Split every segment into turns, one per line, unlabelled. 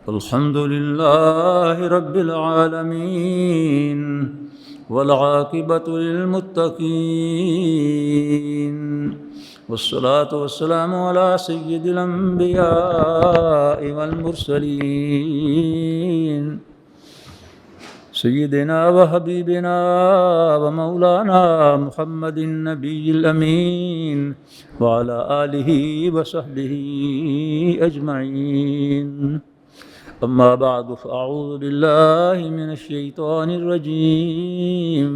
الحمد لله رب العالمين والعاقبة للمتقين والصلاة والسلام على سيد الأنبياء والمرسلين سيدنا وحبيبنا ومولانا محمد النبي الأمين وعلى آله وصحبه أجمعين. أما بعد فأعوذ بالله من الشيطان الرجيم.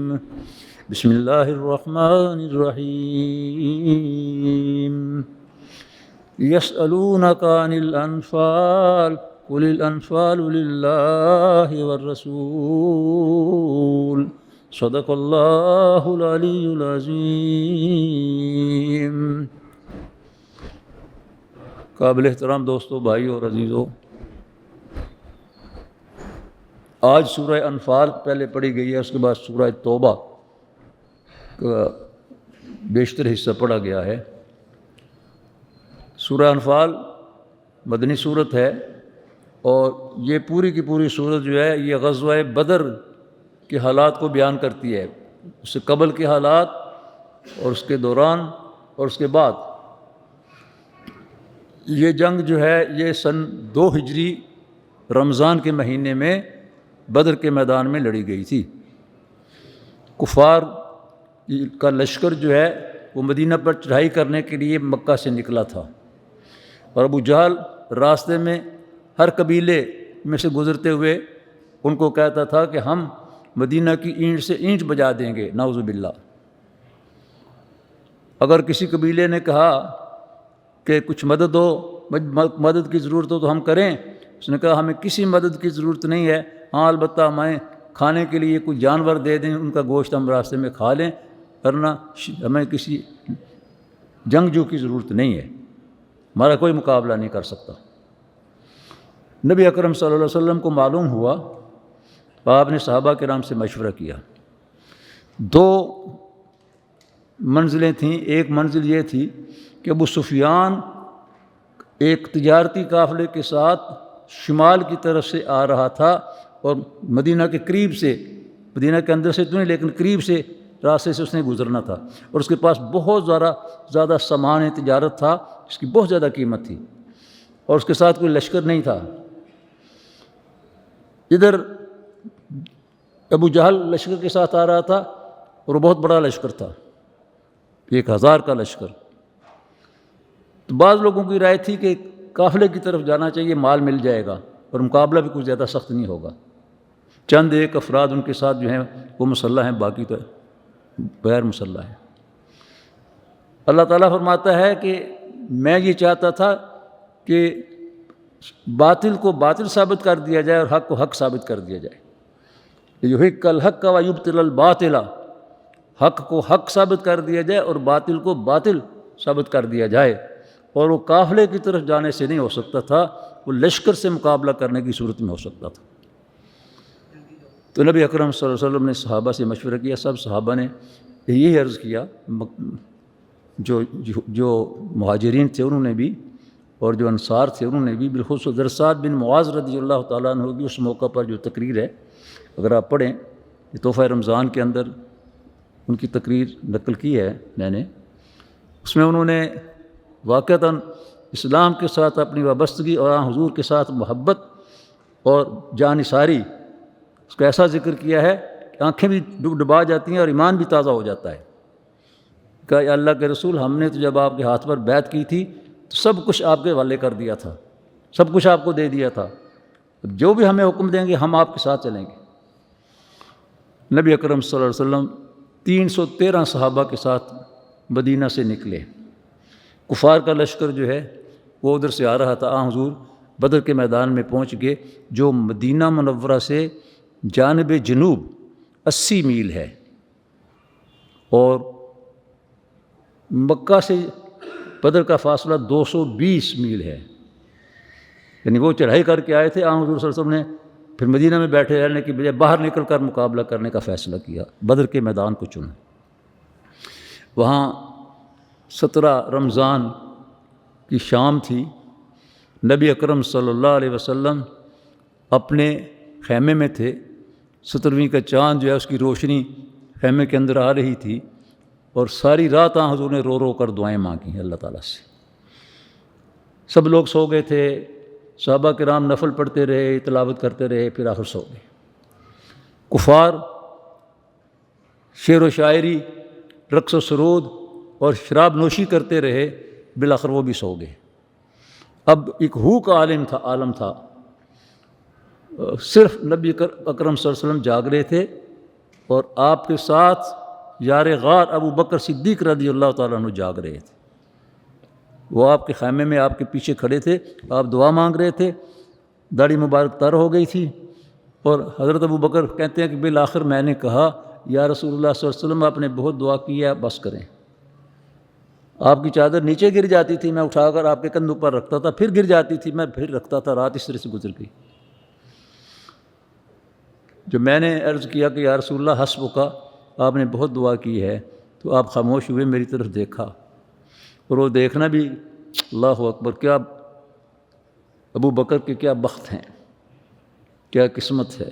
بسم الله الرحمن الرحيم. يسألونك عن الأنفال قل الأنفال لله والرسول صدق الله العلي العظيم. قابل احترام دوستو، بھائیو اور عزیزو، آج سورہ انفال پہلے پڑھی گئی ہے، اس کے بعد سورہ توبہ کا بیشتر حصہ پڑھا گیا ہے. سورہ انفال مدنی صورت ہے اور یہ پوری کی پوری صورت جو ہے یہ غزوہ بدر کے حالات کو بیان کرتی ہے، اس سے قبل کے حالات اور اس کے دوران اور اس کے بعد. یہ جنگ جو ہے یہ سن 2 ہجری رمضان کے مہینے میں بدر کے میدان میں لڑی گئی تھی. کفار کا لشکر جو ہے وہ مدینہ پر چڑھائی کرنے کے لیے مکہ سے نکلا تھا، اور ابو جہل راستے میں ہر قبیلے میں سے گزرتے ہوئے ان کو کہتا تھا کہ ہم مدینہ کی اینٹ سے اینٹ بجا دیں گے، نعوذ باللہ. اگر کسی قبیلے نے کہا کہ کچھ مدد کی ضرورت ہو تو ہم کریں، اس نے کہا ہمیں کسی مدد کی ضرورت نہیں ہے، ہاں البتہ ہمیں کھانے کے لیے کوئی جانور دے دیں، ان کا گوشت ہم راستے میں کھا لیں، ورنہ ہمیں کسی جنگجو کی ضرورت نہیں ہے، ہمارا کوئی مقابلہ نہیں کر سکتا. نبی اکرم صلی اللہ علیہ وسلم کو معلوم ہوا، آپ نے صحابہ کرام سے مشورہ کیا. 2 منزلیں تھیں. ایک منزل یہ تھی کہ ابو سفیان ایک تجارتی قافلے کے ساتھ شمال کی طرف سے آ رہا تھا اور مدینہ کے قریب سے، مدینہ کے اندر سے تو نہیں لیکن قریب سے راستے سے اس نے گزرنا تھا، اور اس کے پاس بہت زیادہ سامان تجارت تھا، اس کی بہت زیادہ قیمت تھی، اور اس کے ساتھ کوئی لشکر نہیں تھا. ادھر ابو جہل لشکر کے ساتھ آ رہا تھا اور وہ بہت بڑا لشکر تھا، 1000 کا لشکر. تو بعض لوگوں کی رائے تھی کہ قافلے کی طرف جانا چاہیے، مال مل جائے گا اور مقابلہ بھی کچھ زیادہ سخت نہیں ہوگا. چند ایک افراد ان کے ساتھ جو ہیں وہ مسلح ہیں، باقی تو غیر مسلح ہیں. اللہ تعالیٰ فرماتا ہے کہ میں یہ چاہتا تھا کہ باطل کو باطل ثابت کر دیا جائے اور حق کو حق ثابت کر دیا جائے. یحق الحق ویبطل الباطل، حق کو حق ثابت کر دیا جائے اور باطل کو باطل ثابت کر دیا جائے. اور وہ قافلے کی طرف جانے سے نہیں ہو سکتا تھا، وہ لشکر سے مقابلہ کرنے کی صورت میں ہو سکتا تھا. تو نبی اکرم صلی اللہ علیہ وسلم نے صحابہ سے مشورہ کیا. سب صحابہ نے یہی عرض کیا، جو مہاجرین تھے انہوں نے بھی اور جو انصار تھے انہوں نے بھی. بالخصوص حضرت سعد بن معاذ رضی اللہ تعالیٰ عنہ کی اس موقع پر جو تقریر ہے، اگر آپ پڑھیں، یہ تحفہ رمضان کے اندر ان کی تقریر نقل کی ہے میں نے. اس میں انہوں نے واقعتاً اسلام کے ساتھ اپنی وابستگی اور حضور کے ساتھ محبت اور جانثاری اس کا ایسا ذکر کیا ہے کہ آنکھیں بھی ڈبا جاتی ہیں اور ایمان بھی تازہ ہو جاتا ہے. کہ اللہ کے رسول، ہم نے تو جب آپ کے ہاتھ پر بیعت کی تھی تو سب کچھ آپ کے حوالے کر دیا تھا، سب کچھ آپ کو دے دیا تھا، جو بھی ہمیں حکم دیں گے ہم آپ کے ساتھ چلیں گے. نبی اکرم صلی اللہ علیہ وسلم 313 صحابہ کے ساتھ مدینہ سے نکلے. کفار کا لشکر جو ہے وہ ادھر سے آ رہا تھا. حضور بدر کے میدان میں پہنچ گئے، جو مدینہ منورہ سے جانب جنوب 80 میل ہے، اور مکہ سے بدر کا فاصلہ 220 میل ہے. یعنی وہ چڑھائی کر کے آئے تھے. حضور صلی اللہ علیہ وسلم نے پھر مدینہ میں بیٹھے رہنے کی بجائے باہر نکل کر مقابلہ کرنے کا فیصلہ کیا، بدر کے میدان کو چنا. وہاں 17 رمضان کی شام تھی. نبی اکرم صلی اللہ علیہ وسلم اپنے خیمے میں تھے، 17ویں کا چاند جو ہے اس کی روشنی خیمے کے اندر آ رہی تھی، اور ساری رات حضور نے رو رو کر دعائیں مانگی اللہ تعالیٰ سے۔ سب لوگ سو گئے تھے، صحابہ کرام نفل پڑھتے رہے، تلاوت کرتے رہے، پھر آخر سو گئے۔ کفار شعر و شاعری، رقص و سرود اور شراب نوشی کرتے رہے، بالآخر وہ بھی سو گئے۔ اب ایک ہو کا عالم تھا، صرف نبی اکرم صلی اللہ علیہ وسلم جاگ رہے تھے، اور آپ کے ساتھ یار غار ابو بکر صدیق رضی اللہ تعالیٰ عنہ جاگ رہے تھے۔ وہ آپ کے خیمے میں آپ کے پیچھے کھڑے تھے، آپ دعا مانگ رہے تھے، داڑھی مبارک تر ہو گئی تھی، اور حضرت ابو بکر کہتے ہیں کہ بالآخر میں نے کہا یا رسول اللہ صلی اللہ علیہ وسلم آپ نے بہت دعا کی ہے، بس کریں۔ آپ کی چادر نیچے گر جاتی تھی، میں اٹھا کر آپ کے کندھوں پر رکھتا تھا، پھر گر جاتی تھی، میں پھر رکھتا تھا، رات اس طرح سے گزر گئی۔ جب میں نے عرض کیا کہ یا رسول اللہ حسبک، آپ نے بہت دعا کی ہے، تو آپ خاموش ہوئے، میری طرف دیکھا، اور وہ دیکھنا بھی اللہ اکبر، کیا ابو بکر کے کیا بخت ہیں، کیا قسمت ہے۔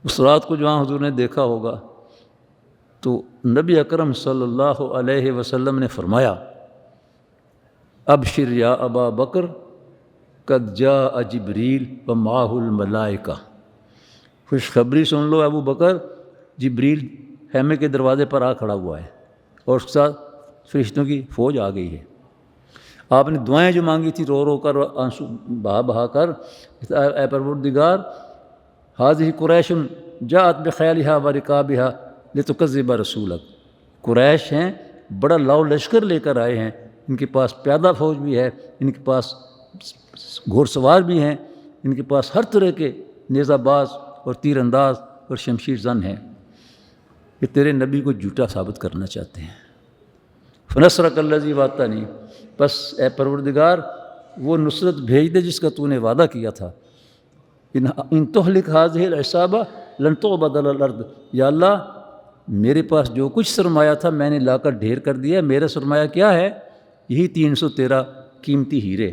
اس رات کو جہاں حضور نے دیکھا ہوگا تو نبی اکرم صلی اللہ علیہ وسلم نے فرمایا ابشر یا ابا بکر قد جاء جبریل ومعہ الملائکہ، خوشخبری سن لو ابو بکر، جبریل خیمے کے دروازے پر آ کھڑا ہوا ہے، اور اس کے ساتھ فرشتوں کی فوج آ گئی ہے۔ آپ نے دعائیں جو مانگی تھی رو رو کر، آنسو بہا بہا کر، اے پروردگار حاذہ قریش جاءت بخیلھا ورکابھا لتکذب رسولک، قریش ہیں، بڑا لاؤ لشکر لے کر آئے ہیں، ان کے پاس پیادہ فوج بھی ہے، ان کے پاس گھوڑ سوار بھی ہیں، ان کے پاس ہر طرح کے نیزہ باز اور تیر انداز اور شمشیر زن ہیں، کہ تیرے نبی کو جھوٹا ثابت کرنا چاہتے ہیں۔ فنصرک الذی وعدتنی، بس اے پروردگار وہ نصرت بھیج دے جس کا تو نے وعدہ کیا تھا۔ ان تہلک ہذہ العصابہ لن تعبد علی الارض، یا اللہ میرے پاس جو کچھ سرمایہ تھا میں نے لا کر ڈھیر کر دیا، میرا سرمایہ کیا ہے؟ یہی 313 قیمتی ہیرے،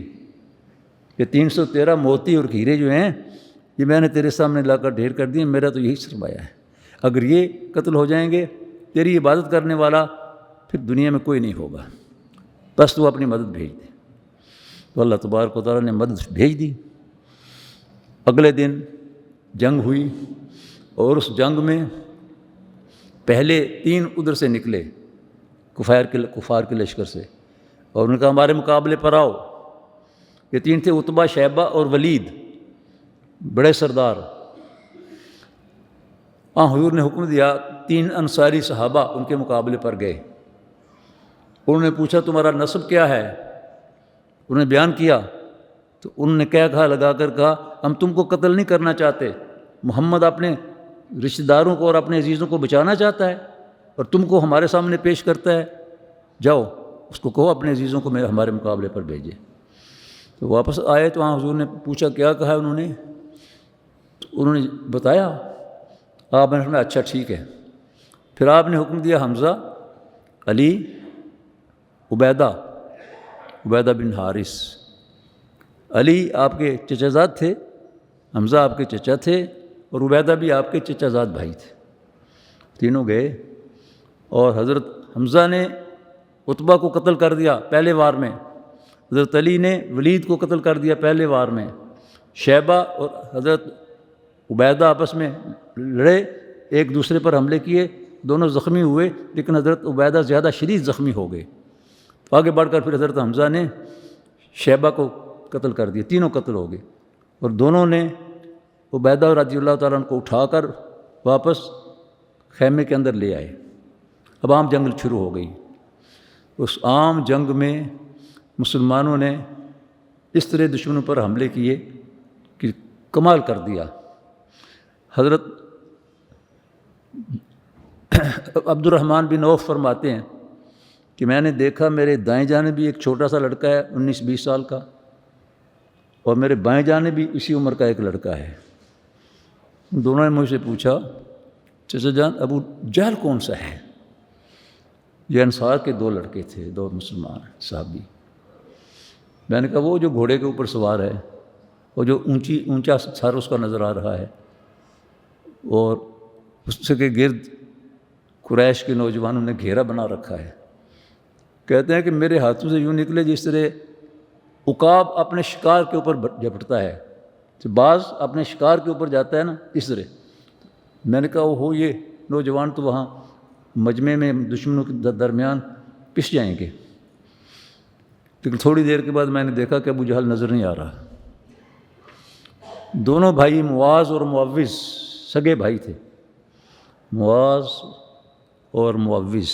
یہ 313 موتی اور ہیرے جو ہیں یہ میں نے تیرے سامنے لا کر ڈھیر کر دیے، میرا تو یہی سرمایہ ہے۔ اگر یہ قتل ہو جائیں گے تیری عبادت کرنے والا پھر دنیا میں کوئی نہیں ہوگا، بس تو اپنی مدد بھیج دے۔ تو اللہ تبارک و تعالیٰ نے مدد بھیج دی۔ اگلے دن جنگ ہوئی، اور اس جنگ میں پہلے 3 ادھر سے نکلے کفار کے لشکر سے، اور ان کا ہمارے مقابلے پر آؤ۔ یہ 3 تھے عتبہ، شیبہ اور ولید، بڑے سردار۔ حضور نے حکم دیا، 3 انصاری صحابہ ان کے مقابلے پر گئے، انہوں نے پوچھا تمہارا نسب کیا ہے؟ انہوں نے بیان کیا، تو انہوں نے کہا لگا کر کہا ہم تم کو قتل نہیں کرنا چاہتے، محمد اپنے رشتہ داروں کو اور اپنے عزیزوں کو بچانا چاہتا ہے اور تم کو ہمارے سامنے پیش کرتا ہے، جاؤ اس کو کہو اپنے عزیزوں کو ہمارے مقابلے پر بھیجے۔ تو واپس آئے تو وہاں حضور نے پوچھا کیا کہا انہوں نے؟ تو انہوں نے بتایا، آپ نے فرمایا اچھا ٹھیک ہے۔ پھر آپ نے حکم دیا حمزہ، علی، عبیدہ بن حارث۔ علی آپ کے چچا زاد تھے، حمزہ آپ کے چچا تھے، اور عبیدہ بھی آپ کے چچا زاد بھائی تھے۔ تینوں گئے، اور حضرت حمزہ نے عتبہ کو قتل کر دیا پہلے وار میں، حضرت علی نے ولید کو قتل کر دیا پہلے وار میں، شیبہ اور حضرت عبیدہ آپس میں لڑے، ایک دوسرے پر حملے کیے، دونوں زخمی ہوئے، لیکن حضرت عبیدہ زیادہ شدید زخمی ہو گئے۔ آگے بڑھ کر پھر حضرت حمزہ نے شیبہ کو قتل کر دیا، تینوں قتل ہو گئے، اور دونوں نے عبیدہ رضی اللہ تعالیٰ عنہ کو اٹھا کر واپس خیمے کے اندر لے آئے۔ اب عام جنگ شروع ہو گئی۔ اس عام جنگ میں مسلمانوں نے اس طرح دشمنوں پر حملے کیے کہ کمال کر دیا۔ حضرت عبد الرحمن بن عوف فرماتے ہیں کہ میں نے دیکھا میرے دائیں جانب بھی ایک چھوٹا سا لڑکا ہے 19-20 سال کا، اور میرے بائیں جانب بھی اسی عمر کا ایک لڑکا ہے۔ دونوں نے مجھ سے پوچھا چچا جان ابو جہل کون سا ہے؟ یہ انصار کے 2 لڑکے تھے، 2 مسلمان صحابی۔ میں نے کہا وہ جو گھوڑے کے اوپر سوار ہے اور جو اونچا سر اس کا نظر آ رہا ہے، اور اس کے گرد قریش کے نوجوانوں نے گھیرا بنا رکھا ہے۔ کہتے ہیں کہ میرے ہاتھوں سے یوں نکلے جس طرح عقاب اپنے شکار کے اوپر جھپٹتا ہے، تو باز اپنے شکار کے اوپر جاتا ہے نا، اس طرح۔ میں نے کہا وہ یہ نوجوان تو وہاں مجمع میں دشمنوں کے درمیان پس جائیں گے، لیکن تھوڑی دیر کے بعد میں نے دیکھا کہ ابو جہل نظر نہیں آ رہا۔ دونوں بھائی معاذ اور معوذ سگے بھائی تھے، معاذ اور معوذ،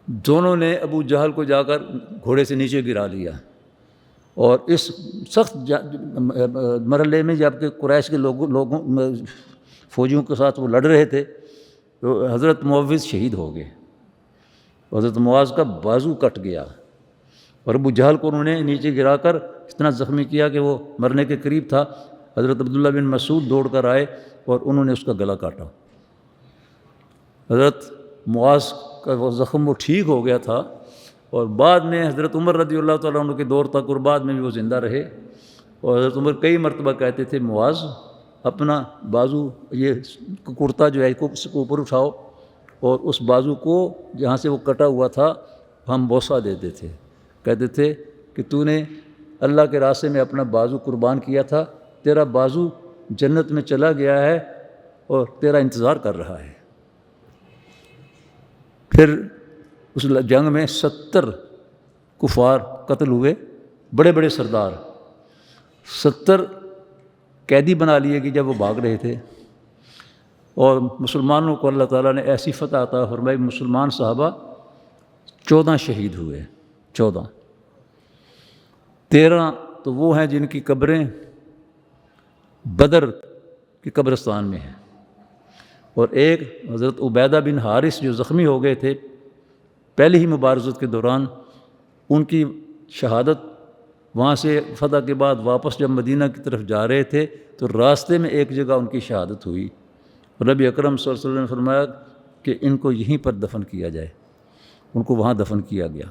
دونوں نے ابو جہل کو جا کر گھوڑے سے نیچے گرا لیا۔ اور اس سخت مرحلے میں جب کہ قریش کے لوگوں فوجیوں کے ساتھ وہ لڑ رہے تھے تو حضرت معوذ شہید ہو گئے، حضرت معاذ کا بازو کٹ گیا، اور ابو جہل کو انہوں نے نیچے گرا کر اتنا زخمی کیا کہ وہ مرنے کے قریب تھا۔ حضرت عبداللہ بن مسعود دوڑ کر آئے اور انہوں نے اس کا گلا کاٹا۔ حضرت معاذ کا وہ زخم وہ ٹھیک ہو گیا تھا، اور بعد میں حضرت عمر رضی اللہ تعالیٰ عنہ کے دور تک اور بعد میں بھی وہ زندہ رہے، اور حضرت عمر کئی مرتبہ کہتے تھے معاذ اپنا بازو یہ کرتا جو ہے اس کو اوپر اٹھاؤ، اور اس بازو کو جہاں سے وہ کٹا ہوا تھا ہم بوسہ دیتے تھے، کہتے تھے کہ تو نے اللہ کے راستے میں اپنا بازو قربان کیا تھا، تیرا بازو جنت میں چلا گیا ہے اور تیرا انتظار کر رہا ہے۔ پھر اس جنگ میں 70 کفار قتل ہوئے، بڑے بڑے سردار، 70 قیدی بنا لیے گئے جب وہ بھاگ رہے تھے، اور مسلمانوں کو اللہ تعالیٰ نے ایسی فتح عطا فرمائی، مسلمان صحابہ 14 شہید ہوئے، 13 تو وہ ہیں جن کی قبریں بدر کی قبرستان میں ہیں، اور ایک حضرت عبیدہ بن حارث جو زخمی ہو گئے تھے پہلی ہی مبارزت کے دوران، ان کی شہادت وہاں سے فتح کے بعد واپس جب مدینہ کی طرف جا رہے تھے تو راستے میں ایک جگہ ان کی شہادت ہوئی، اور نبی اکرم صلی اللہ علیہ وسلم نے فرمایا کہ ان کو یہیں پر دفن کیا جائے، ان کو وہاں دفن کیا گیا۔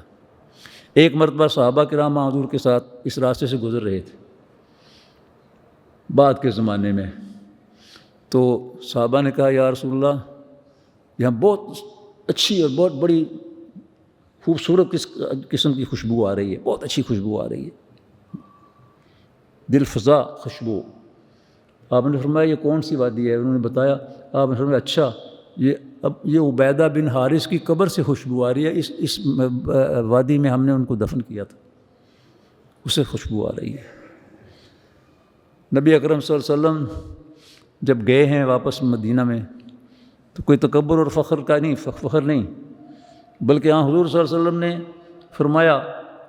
ایک مرتبہ صحابہ کرام حضور کے ساتھ اس راستے سے گزر رہے تھے بعد کے زمانے میں، تو صحابہ نے کہا یا رسول اللہ یہاں بہت اچھی اور بہت بڑی خوبصورت قسم کی خوشبو آ رہی ہے، بہت اچھی خوشبو آ رہی ہے، دل فضا خوشبو۔ آپ نے فرمایا یہ کون سی وادی ہے؟ انہوں نے بتایا، آپ نے فرمایا اچھا یہ عبیدہ بن حارث کی قبر سے خوشبو آ رہی ہے، اس وادی میں ہم نے ان کو دفن کیا تھا، اسے خوشبو آ رہی ہے۔ نبی اکرم صلی اللہ علیہ وسلم جب گئے ہیں واپس مدینہ میں تو کوئی تکبر اور فخر نہیں، بلکہ ہاں حضور صلی اللہ علیہ وسلم نے فرمایا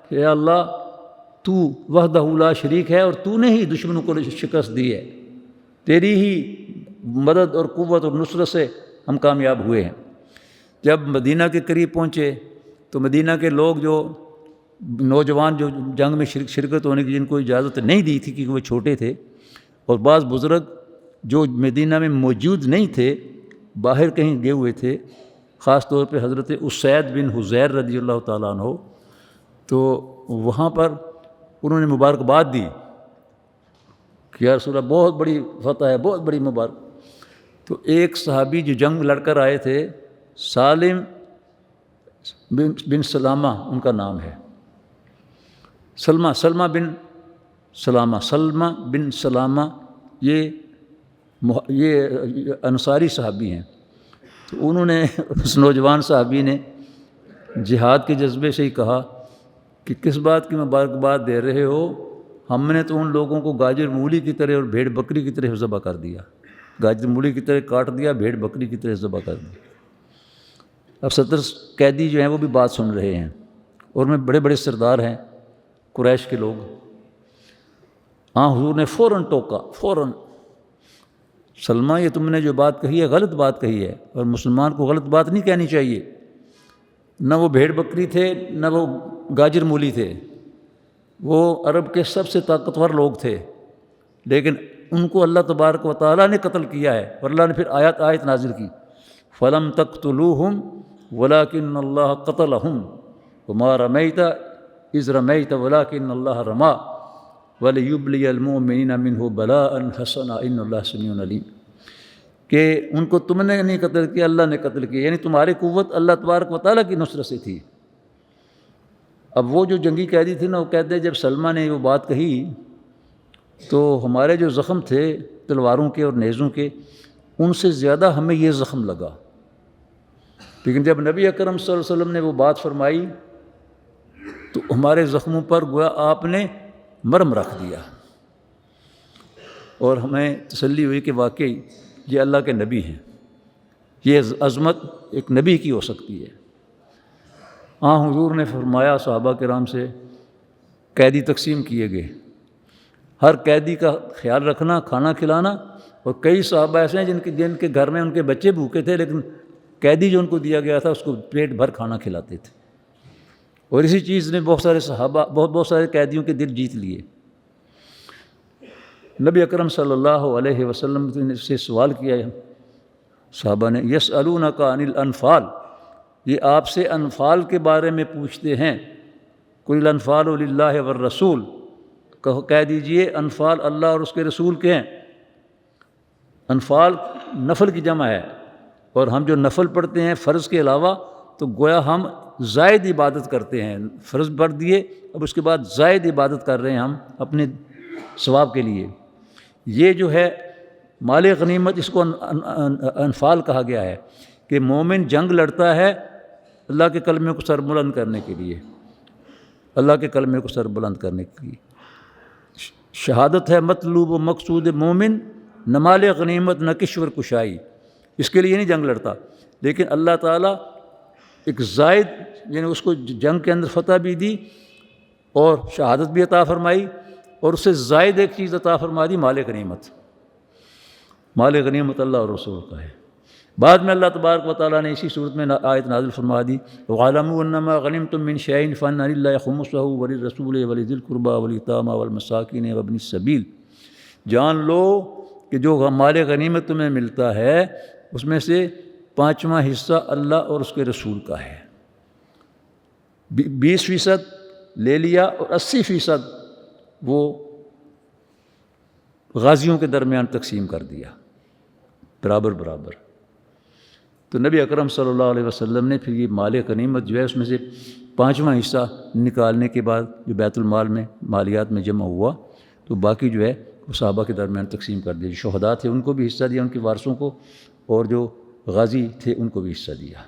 کہ اے اللہ تو وحدہ لا شریک ہے، اور تو نے ہی دشمنوں کو شکست دی ہے، تیری ہی مدد اور قوت اور نصرت سے ہم کامیاب ہوئے ہیں۔ جب مدینہ کے قریب پہنچے تو مدینہ کے لوگ جو نوجوان جو جنگ میں شرکت ہونے کی جن کو اجازت نہیں دی تھی کیونکہ وہ چھوٹے تھے، اور بعض بزرگ جو مدینہ میں موجود نہیں تھے باہر کہیں گئے ہوئے تھے، خاص طور پہ حضرت اسید بن حضیر رضی اللہ تعالیٰ عنہ، تو وہاں پر انہوں نے مبارکباد دی کہ یا رسول اللہ بہت بڑی فتح ہے، بہت بڑی مبارک۔ تو ایک صحابی جو جنگ لڑ کر آئے تھے، سالم بن سلامہ ان کا نام ہے، سلمہ بن سلامہ، یہ انصاری صحابی ہیں۔ تو انہوں نے اس نوجوان صحابی نے جہاد کے جذبے سے ہی کہا کہ کس بات کی مبارکباد دے رہے ہو، ہم نے تو ان لوگوں کو گاجر مولی کی طرح اور بھیڑ بکری کی طرح ذبح کر دیا، گاجر مولی کی طرح کاٹ دیا، بھیڑ بکری کی طرح ذبح کر دیا۔ اب 70 قیدی جو ہیں وہ بھی بات سن رہے ہیں، اور میں بڑے بڑے سردار ہیں قریش کے لوگ۔ ہاں حضور نے فوراً ٹوکا، فوراً، سلمہ یہ تم نے جو بات کہی ہے غلط بات کہی ہے، اور مسلمان کو غلط بات نہیں کہنی چاہیے۔ نہ وہ بھیڑ بکری تھے، نہ وہ گاجر مولی تھے، وہ عرب کے سب سے طاقتور لوگ تھے، لیکن ان کو اللہ تبارک و تعالیٰ نے قتل کیا ہے، اور اللہ نے پھر آیت نازل کی، فَلَمْ تَقْتُلُوهُمْ وَلَكِنَّ اللَّهَ قَتَلَهُمْ وَمَا رَمَيْتَ إِذْ رَمَيْتَ وَلَكِنَّ اللَّهَ رَمَى۔ وَلِيُبْلِيَ الْمُؤْمِنِينَ مِنْهُ بَلَاءً حَسَنًا إِنَّ اللَّهَ سَمِيعٌ عَلِيمٌ، کہ ان کو تم نے نہیں قتل کیا، اللہ نے قتل کیا، یعنی تمہاری قوت اللہ تبارک و تعالیٰ کی نصرت سے تھی۔ اب وہ جو جنگی قیدی تھے نا، وہ کہتے ہیں جب سلمہ نے وہ بات کہی تو ہمارے جو زخم تھے تلواروں کے اور نیزوں کے، ان سے زیادہ ہمیں یہ زخم لگا، لیکن جب نبی اکرم صلی اللہ علیہ وسلم نے وہ بات فرمائی تو ہمارے زخموں پر گویا آپ نے مرم رکھ دیا، اور ہمیں تسلی ہوئی کہ واقعی یہ اللہ کے نبی ہیں، یہ عظمت ایک نبی کی ہو سکتی ہے۔ حضور نے فرمایا صحابہ کرام سے، قیدی تقسیم کیے گئے، ہر قیدی کا خیال رکھنا، کھانا کھلانا، اور کئی صحابہ ایسے ہیں جن کے گھر میں ان کے بچے بھوکے تھے، لیکن قیدی جو ان کو دیا گیا تھا اس کو پیٹ بھر کھانا کھلاتے تھے، اور اسی چیز نے بہت سارے صحابہ بہت سارے قیدیوں کے دل جیت لیے۔ نبی اکرم صلی اللہ علیہ وسلم نے سے سوال کیا صحابہ نے، یسألونک عن الانفال، یہ آپ سے انفال کے بارے میں پوچھتے ہیں، قل الانفال للہ والرسول، کہہ دیجئے انفال اللہ اور اس کے رسول کے ہیں۔ انفال نفل کی جمع ہے، اور ہم جو نفل پڑھتے ہیں فرض کے علاوہ تو گویا ہم زائد عبادت کرتے ہیں، فرض پڑھ دیے اب اس کے بعد زائد عبادت کر رہے ہیں ہم اپنے ثواب کے لیے۔ یہ جو ہے مال غنیمت، اس کو انفال کہا گیا ہے کہ مومن جنگ لڑتا ہے اللہ کے کلمے کو سر بلند کرنے کے لیے، اللہ کے کلمے کو سر بلند کرنے کے لیے۔ شہادت ہے مطلوب و مقصود مومن، نہ مال غنیمت نہ کشور کشائی، اس کے لیے نہیں جنگ لڑتا، لیکن اللہ تعالیٰ ایک زائد، یعنی اس کو جنگ کے اندر فتح بھی دی اور شہادت بھی عطا فرمائی، اور اس سے زائد ایک چیز عطا فرما دی، مال غنیمت۔ مال غنیمت اللہ اور رسول کا ہے۔ بعد میں اللہ تبارک و تعالیٰ نے اسی صورت میں آیت نازل فرما دی، وَاعْلَمُوا أَنَّمَا غَنِمْتُم مِّن شَيْءٍ فَأَنَّ لِلَّهِ خُمُسَهُ وَلِلرَّسُولِ وَلِذِي الْقُرْبَىٰ وَالْيَتَامَىٰ وَالْمَسَاكِينِ وَابْنِ السَّبِيلِ، جان لو کہ جو مال غنیمت تمہیں ملتا ہے اس میں سے 5واں حصہ اللہ اور اس کے رسول کا ہے، 20% لے لیا، اور 80% وہ غازیوں کے درمیان تقسیم کر دیا، برابر برابر۔ تو نبی اکرم صلی اللہ علیہ وسلم نے پھر یہ مال غنیمت جو ہے اس میں سے 5واں حصہ نکالنے کے بعد جو بیت المال میں مالیات میں جمع ہوا تو باقی جو ہے وہ صحابہ کے درمیان تقسیم کر دیا، جو شہداء تھے ان کو بھی حصہ دیا، ان کے وارثوں کو، اور جو غازی تھے ان کو بھی حصہ دیا۔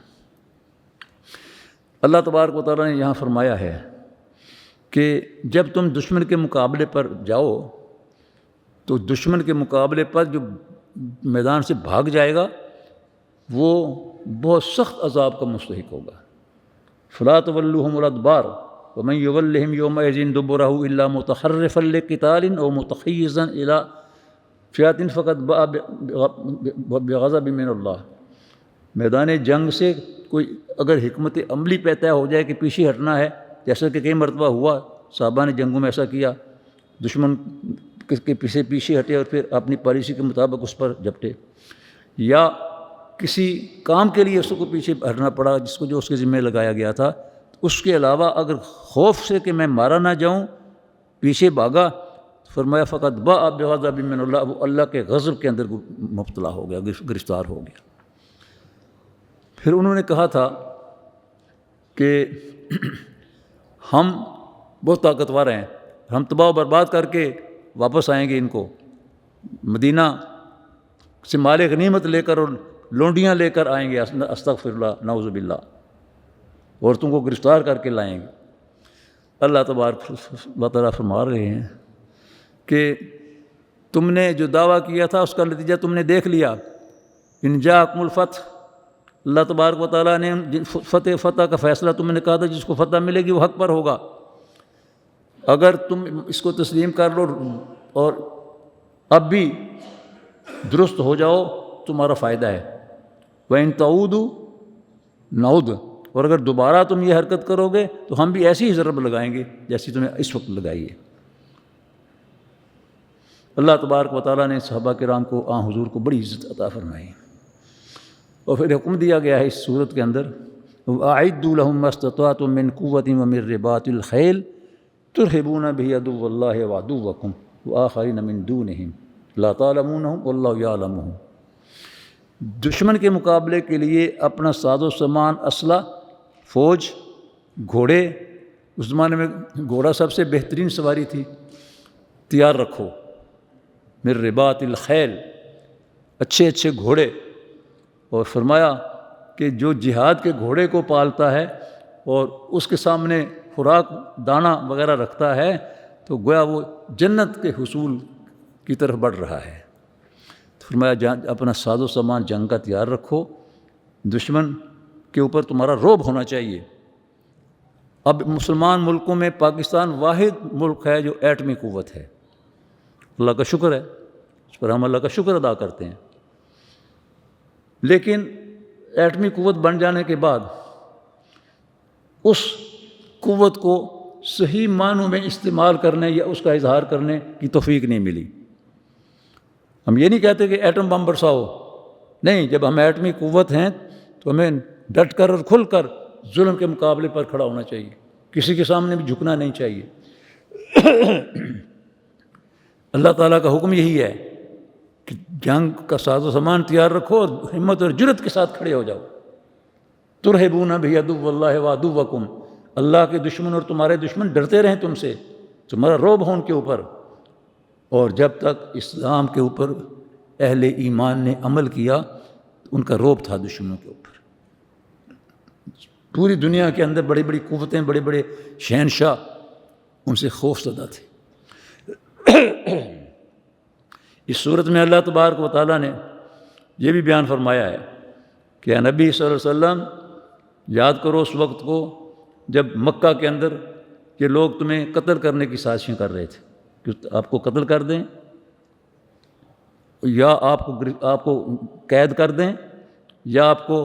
اللہ تبارک و تعالیٰ نے یہاں فرمایا ہے کہ جب تم دشمن کے مقابلے پر جاؤ تو دشمن کے مقابلے پر جو میدان سے بھاگ جائے گا وہ بہت سخت عذاب کا مستحق ہوگا۔ فَلَا تَوَلُّوهُمُ الْأَدْبَارَ وَمَنْ يُوَلِّهِمْ يَوْمَئِذٍ دُبُرَهُ إِلَّا مُتَحَرِّفًا لِقِتَالٍ أَوْ مُتَحَيِّزًا إِلَىٰ فِئَةٍ فَقَدْ بَاءَ بِغَضَبٍ مِّنَ اللَّهِ، میدان جنگ سے کوئی اگر حکمت عملی پیدا ہو جائے کہ پیچھے ہٹنا ہے، جیسا کہ کئی مرتبہ ہوا، صحابہ نے جنگوں میں ایسا کیا، دشمن کے پیچھے ہٹے اور پھر اپنی پالیسی کے مطابق اس پر جھپٹے، یا کسی کام کے لیے اس کو پیچھے ہٹنا پڑا جس کو جو اس کے ذمہ لگایا گیا تھا، اس کے علاوہ اگر خوف سے کہ میں مارا نہ جاؤں پیچھے بھاگا، فرمایا فقط باء بغضب من اللہ، وہ اللہ کے غضب کے اندر مبتلا ہو گیا، گرفتار ہو گیا۔ پھر انہوں نے کہا تھا کہ ہم بہت طاقتور ہیں، ہم تباہ و برباد کر کے واپس آئیں گے، ان کو مدینہ سے مال غنیمت لے کر اور لونڈیاں لے کر آئیں گے، استغفر اللہ نعوذ باللہ، عورتوں کو گرفتار کر کے لائیں گے۔ اللہ تبارک اللہ تعالیٰ فرما رہے ہیں کہ تم نے جو دعویٰ کیا تھا اس کا نتیجہ تم نے دیکھ لیا، ان جاءکم الفتح، اللہ تبارک و تعالیٰ نے فتح کا فیصلہ تم نے کہا تھا جس کو فتح ملے گی وہ حق پر ہوگا، اگر تم اس کو تسلیم کر لو اور اب بھی درست ہو جاؤ تمہارا فائدہ ہے، وَإِن تَعُودُوا نَعُودْ، اور اگر دوبارہ تم یہ حرکت کرو گے تو ہم بھی ایسی ہی ضرب لگائیں گے جیسی تمہیں اس وقت لگائی ہے۔ اللہ تبارک و تعالیٰ نے صحابہ کرام کو حضور کو بڑی عزت عطا فرمائی، اور پھر حکم دیا گیا ہے اس صورت کے اندر، وَأَعِدُّوا لَهُم مَّا اسْتَطَعْتُم مِّن قُوَّةٍ وَمِن رِّبَاطِ الْخَيْلِ، ترہبون به عدو اللہ وعدوکم وآخرین من دونہم لا تعلمونہم واللہ یعلمہم۔ دشمن کے مقابلے کے لیے اپنا ساز و سامان، اسلحہ، فوج، گھوڑے، اس زمانے میں گھوڑا سب سے بہترین سواری تھی، تیار رکھو۔ من رباط الخیل، اچھے اچھے گھوڑے۔ اور فرمایا کہ جو جہاد کے گھوڑے کو پالتا ہے اور اس کے سامنے خوراک دانہ وغیرہ رکھتا ہے تو گویا وہ جنت کے حصول کی طرف بڑھ رہا ہے۔ فرمایا اپنا ساز و سامان جنگ کا تیار رکھو، دشمن کے اوپر تمہارا رعب ہونا چاہیے۔ اب مسلمان ملکوں میں پاکستان واحد ملک ہے جو ایٹمی قوت ہے، اللہ کا شکر ہے، اس پر ہم اللہ کا شکر ادا کرتے ہیں۔ لیکن ایٹمی قوت بن جانے کے بعد اس قوت کو صحیح معنوں میں استعمال کرنے یا اس کا اظہار کرنے کی توفیق نہیں ملی۔ ہم یہ نہیں کہتے کہ ایٹم بم برساؤ، نہیں، جب ہم ایٹمی قوت ہیں تو ہمیں ڈٹ کر اور کھل کر ظلم کے مقابلے پر کھڑا ہونا چاہیے، کسی کے سامنے بھی جھکنا نہیں چاہیے۔ اللہ تعالیٰ کا حکم یہی ہے کہ جنگ کا ساز و سامان تیار رکھو اور ہمت اور جرت کے ساتھ کھڑے ہو جاؤ۔ ترہبون به عدو اللہ وعدوکم، اللہ کے دشمن اور تمہارے دشمن ڈرتے رہیں تم سے، تمہارا رعب ہو ان کے اوپر۔ اور جب تک اسلام کے اوپر اہل ایمان نے عمل کیا ان کا رعب تھا دشمنوں کے اوپر۔ پوری دنیا کے اندر بڑی بڑی قوتیں، بڑے بڑے شہنشاہ ان سے خوف زدہ تھے۔ اس صورت میں اللہ تبارک و تعالیٰ نے یہ بھی بیان فرمایا ہے کہ اے نبی صلی اللہ علیہ وسلم، یاد کرو اس وقت کو جب مکہ کے اندر یہ لوگ تمہیں قتل کرنے کی سازشیں کر رہے تھے کہ آپ کو قتل کر دیں یا آپ کو قید کر دیں یا آپ کو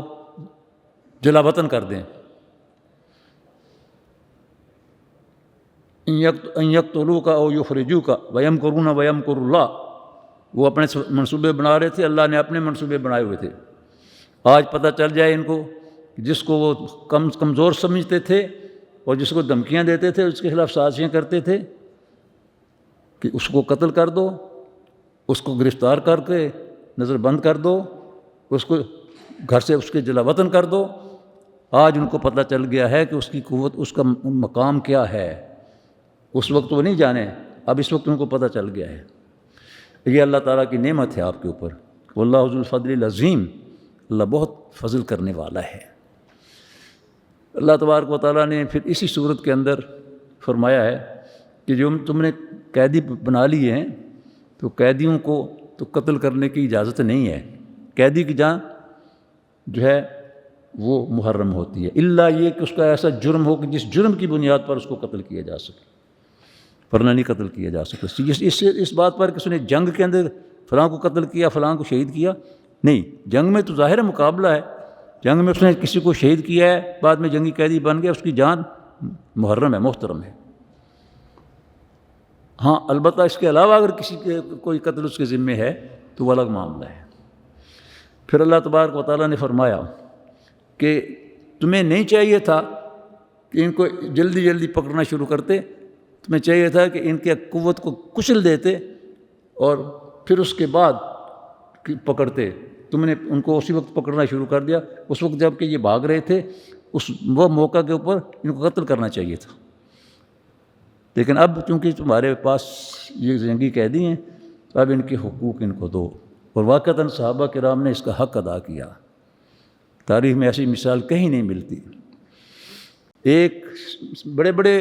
جلا وطن کر دیں۔ ان یقتلوک او یخرجوک ویمکرون ویمکر اللہ، وہ اپنے منصوبے بنا رہے تھے، اللہ نے اپنے منصوبے بنائے ہوئے تھے۔ آج پتہ چل جائے ان کو، جس کو وہ کمزور سمجھتے تھے اور جس کو دھمکیاں دیتے تھے، اس کے خلاف سازشیں کرتے تھے کہ اس کو قتل کر دو، اس کو گرفتار کر کے نظر بند کر دو، اس کو گھر سے اس کے جلا وطن کر دو۔ آج ان کو پتہ چل گیا ہے کہ اس کی قوت، اس کا مقام کیا ہے۔ اس وقت وہ نہیں جانے، اب اس وقت ان کو پتہ چل گیا ہے۔ یہ اللہ تعالیٰ کی نعمت ہے آپ کے اوپر۔ واللہ ذو الفضل العظیم، اللہ بہت فضل کرنے والا ہے۔ اللہ تبارک و تعالیٰ نے پھر اسی صورت کے اندر فرمایا ہے کہ جو تم نے قیدی بنا لیے ہیں تو قیدیوں کو تو قتل کرنے کی اجازت نہیں ہے، قیدی کی جان جو ہے وہ محرم ہوتی ہے، الا یہ کہ اس کا ایسا جرم ہو کہ جس جرم کی بنیاد پر اس کو قتل کیا جا سکے، ورنہ نہیں قتل کیا جا سکتا۔ اس بات پر کہ اس نے جنگ کے اندر فلاں کو قتل کیا، فلاں کو شہید کیا، نہیں، جنگ میں تو ظاہر مقابلہ ہے، جنگ میں اس نے کسی کو شہید کیا ہے، بعد میں جنگی قیدی بن گیا، اس کی جان محرم ہے، محترم ہے۔ ہاں البتہ اس کے علاوہ اگر کسی کے کوئی قتل اس کے ذمے ہے تو وہ الگ معاملہ ہے۔ پھر اللہ تبارک و تعالیٰ نے فرمایا کہ تمہیں نہیں چاہیے تھا کہ ان کو جلدی جلدی پکڑنا شروع کرتے، تمہیں چاہیے تھا کہ ان کی قوت کو کچل دیتے اور پھر اس کے بعد پکڑتے۔ تم نے ان کو اسی وقت پکڑنا شروع کر دیا، اس وقت جب کہ یہ بھاگ رہے تھے، وہ موقع کے اوپر ان کو قتل کرنا چاہیے تھا۔ لیکن اب چونکہ تمہارے پاس یہ جنگی قیدی ہیں، اب ان کے حقوق ان کو دو۔ اور واقعتاً صحابہ کرام نے اس کا حق ادا کیا۔ تاریخ میں ایسی مثال کہیں نہیں ملتی۔ ایک بڑے بڑے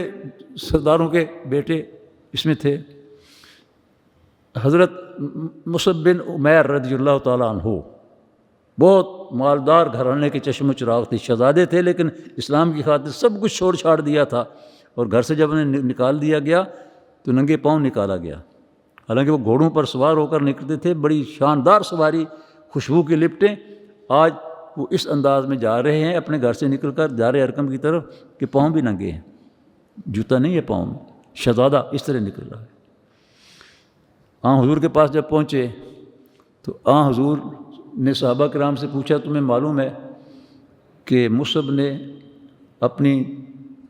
سرداروں کے بیٹے اس میں تھے، حضرت مصعب بن عمیر رضی اللہ تعالیٰ عنہ، بہت مالدار گھرانے کے چشم و چراغ تھے، شہزادے تھے، لیکن اسلام کی خاطر سب کچھ چھوڑ چھاڑ دیا تھا، اور گھر سے جب انہیں نکال دیا گیا تو ننگے پاؤں نکالا گیا۔ حالانکہ وہ گھوڑوں پر سوار ہو کر نکلتے تھے، بڑی شاندار سواری، خوشبو کی لپٹیں۔ آج وہ اس انداز میں جا رہے ہیں اپنے گھر سے نکل کر دار ارقم کی طرف کہ پاؤں بھی ننگے ہیں، جوتا نہیں ہے پاؤں میں، شہزادہ اس طرح نکل رہا ہے۔ حضور کے پاس جب پہنچے تو حضور نے صحابہ کرام سے پوچھا، تمہیں معلوم ہے کہ مصعب نے اپنی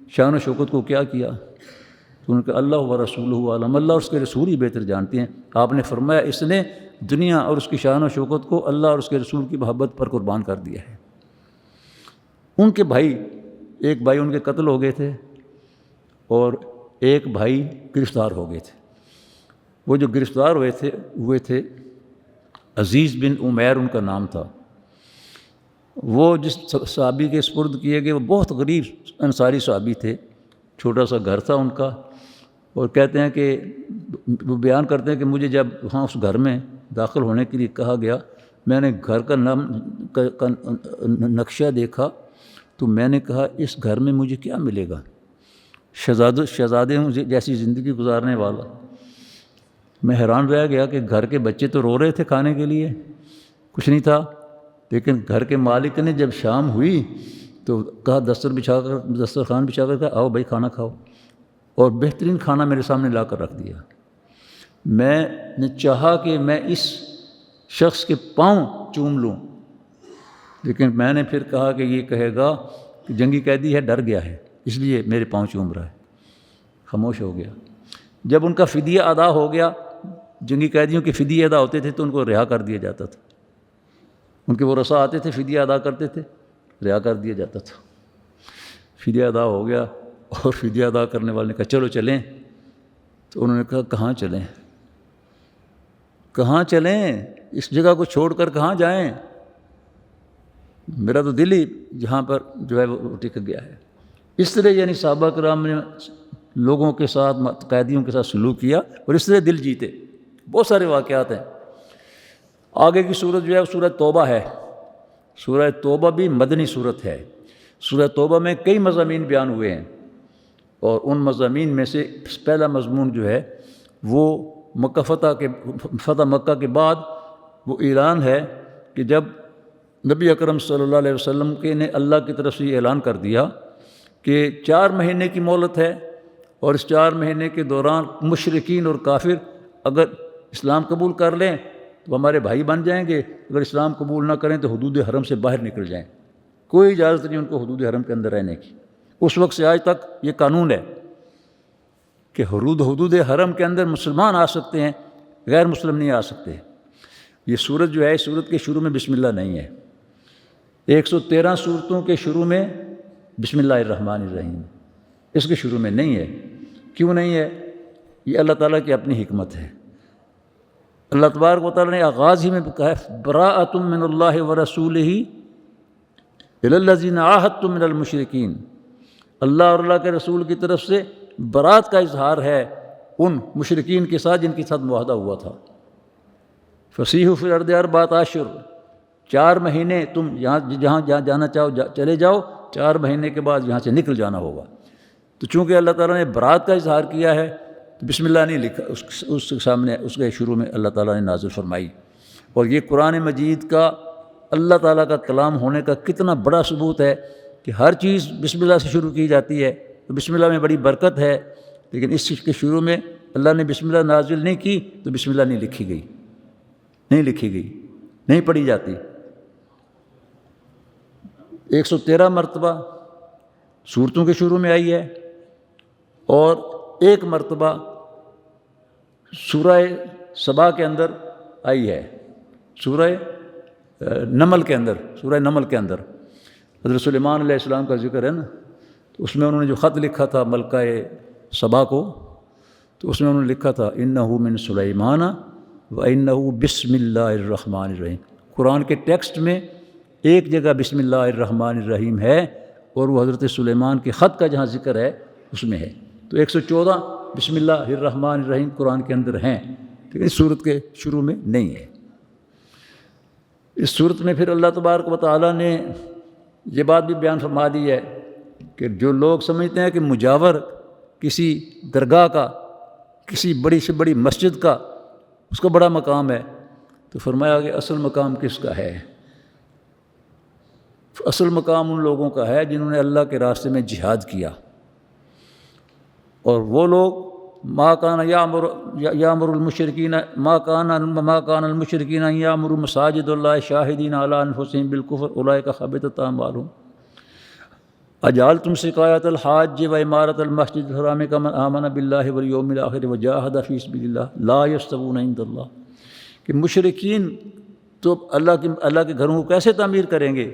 شان و شوکت کو کیا کیا؟ تو ان کا اللہ و رسولہ عالم، اللہ اور اس کے رسول ہی بہتر جانتے ہیں۔ آپ نے فرمایا اس نے دنیا اور اس کی شان و شوکت کو اللہ اور اس کے رسول کی محبت پر قربان کر دیا ہے۔ ان کے بھائی، ایک بھائی ان کے قتل ہو گئے تھے اور ایک بھائی گرفتار ہو گئے تھے۔ وہ جو گرفتار ہوئے تھے عزیز بن عمیر ان کا نام تھا۔ وہ جس صحابی کے سپرد کیے گئے وہ بہت غریب انصاری صحابی تھے، چھوٹا سا گھر تھا ان کا، اور کہتے ہیں کہ وہ بیان کرتے ہیں کہ مجھے جب وہاں اس گھر میں داخل ہونے کے لیے کہا گیا، میں نے گھر کا نقشہ دیکھا تو میں نے کہا اس گھر میں مجھے کیا ملے گا، شہزادے ہوں جیسی زندگی گزارنے والا۔ میں حیران رہ گیا کہ گھر کے بچے تو رو رہے تھے کھانے کے لیے، کچھ نہیں تھا، لیکن گھر کے مالک نے جب شام ہوئی تو کہا دسترخوان بچھا کر کہا آؤ بھائی کھانا کھاؤ، اور بہترین کھانا میرے سامنے لا کر رکھ دیا۔ میں نے چاہا کہ میں اس شخص کے پاؤں چوم لوں، لیکن میں نے پھر کہا کہ یہ کہے گا کہ جنگی قیدی ہے، ڈر گیا ہے، اس لیے میرے پاؤں چوم رہا ہے، خاموش ہو گیا۔ جب ان کا فدیہ ادا ہو گیا، جنگی قیدیوں کے فدیے ادا ہوتے تھے تو ان کو رہا کر دیا جاتا تھا، ان کے ورثاء آتے تھے فدیہ ادا کرتے تھے، رہا کر دیا جاتا تھا۔ فدیہ ادا ہو گیا اور فدیہ ادا کرنے والے نے کہا چلو چلیں، تو انہوں نے کہا کہاں چلیں، کہاں چلیں، اس جگہ کو چھوڑ کر کہاں جائیں، میرا تو دل ہی جہاں پر جو ہے وہ ٹک گیا ہے۔ اس طرح یعنی صحابہ کرام نے لوگوں کے ساتھ، قیدیوں کے ساتھ سلوک کیا اور اس طرح دل جیتے۔ بہت سارے واقعات ہیں۔ آگے کی صورت جو ہے وہ سورہ توبہ ہے۔ سورہ توبہ بھی مدنی صورت ہے۔ سورہ توبہ میں کئی مضامین بیان ہوئے ہیں، اور ان مضامین میں سے پہلا مضمون جو ہے وہ فتح مکہ کے بعد وہ اعلان ہے کہ جب نبی اکرم صلی اللہ علیہ وسلم کے نے اللہ کی طرف سے یہ اعلان کر دیا کہ 4 مہینے کی مہلت ہے، اور اس 4 مہینے کے دوران مشرکین اور کافر اگر اسلام قبول کر لیں تو ہمارے بھائی بن جائیں گے، اگر اسلام قبول نہ کریں تو حدود حرم سے باہر نکل جائیں، کوئی اجازت نہیں ان کو حدود حرم کے اندر رہنے کی۔ اس وقت سے آج تک یہ قانون ہے کہ حدود حرم کے اندر مسلمان آ سکتے ہیں، غیر مسلم نہیں آ سکتے۔ یہ سورت جو ہے، سورت کے شروع میں بسم اللہ نہیں ہے۔ 113 سورتوں کے شروع میں بسم اللہ الرحمن الرحیم اس کے شروع میں نہیں ہے۔ کیوں نہیں ہے؟ یہ اللہ تعالیٰ کی اپنی حکمت ہے۔ اللہ تبارک و تعالیٰ نے آغاز ہی میں کہا ہے براءۃ من اللہ ورسولہ الی الذین عاہدتم من المشرکین، اللہ اور اللہ کے رسول کی طرف سے برات کا اظہار ہے ان مشرکین کے ساتھ جن کے ساتھ معاہدہ ہوا تھا۔ فسیحوا فی الارض 4 اشہر، 4 مہینے تم جہاں جانا چاہو چلے جاؤ، 4 مہینے کے بعد یہاں سے نکل جانا ہوگا۔ تو چونکہ اللہ تعالیٰ نے برات کا اظہار کیا ہے تو بسم اللہ نہیں لکھا اس کے سامنے، اس کے شروع میں اللہ تعالیٰ نے نازل فرمائی۔ اور یہ قرآن مجید کا اللہ تعالیٰ کا کلام ہونے کا کتنا بڑا ثبوت ہے کہ ہر چیز بسم اللہ سے شروع کی جاتی ہے، تو بسم اللہ میں بڑی برکت ہے، لیکن اس چیز کے شروع میں اللہ نے بسم اللہ نازل نہیں کی تو بسم اللہ نہیں لکھی گئی، نہیں پڑھی جاتی۔ 113 مرتبہ سورتوں کے شروع میں آئی ہے، اور 1 مرتبہ سورہ سبا کے اندر آئی ہے، سورہ نمل کے اندر حضرت سلیمان علیہ السلام کا ذکر ہے نا، تو اس میں انہوں نے جو خط لکھا تھا ملکہ سبا کو، تو اس میں انہوں نے لکھا تھا انہ من سلیمان و انہ بسم اللہ الرحمن الرحیم۔ قرآن کے ٹیکسٹ میں ایک جگہ بسم اللہ الرحمن الرحیم ہے، اور وہ حضرت سلیمان کے خط کا جہاں ذکر ہے اس میں ہے۔ تو 114 بسم اللہ الرحمن الرحیم قرآن کے اندر ہیں، لیکن اس صورت کے شروع میں نہیں ہے۔ اس صورت میں پھر اللہ تبارک و تعالیٰ نے یہ بات بھی بیان فرما دی ہے کہ جو لوگ سمجھتے ہیں کہ مجاور کسی درگاہ کا، کسی بڑی سے بڑی مسجد کا اس کا بڑا مقام ہے، تو فرمایا کہ اصل مقام کس کا ہے؟ اصل مقام ان لوگوں کا ہے جنہوں نے اللہ کے راستے میں جہاد کیا، اور وہ لوگ ما کان یامر المشرکین ما کان المشرکین یامروا مساجد اللہ شاہدین علی انفسہم بالکفر اولئک حبطت اعمالہم۔ اجعلتم سقایۃ الحاج و عمارۃ المسجد الحرام کمن آمن باللہ والیوم الآخر وجاہد فی سبیل اللہ لا یستوون عند اللہ، کہ مشرکین تو اللہ کے گھروں کو کیسے تعمیر کریں گے؟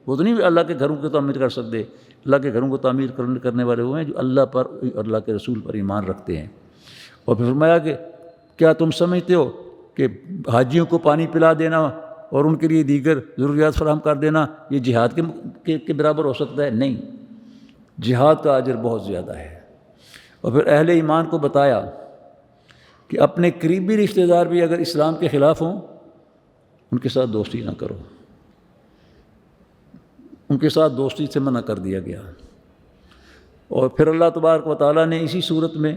وہ تو نہیں اللہ کے گھروں کو تعمیر کر سکتے۔ اللہ کے گھروں کو تعمیر کرنے والے وہ ہیں جو اللہ پر اور اللہ کے رسول پر ایمان رکھتے ہیں۔ اور پھر فرمایا کہ کیا تم سمجھتے ہو کہ حاجیوں کو پانی پلا دینا اور ان کے لیے دیگر ضروریات فراہم کر دینا یہ جہاد کے برابر ہو سکتا ہے؟ نہیں، جہاد کا اجر بہت زیادہ ہے۔ اور پھر اہل ایمان کو بتایا کہ اپنے قریبی رشتہ دار بھی اگر اسلام کے خلاف ہوں ان کے ساتھ دوستی نہ کرو، ان کے ساتھ دوستی سے منع کر دیا گیا۔ اور پھر اللہ تبارک و تعالیٰ نے اسی صورت میں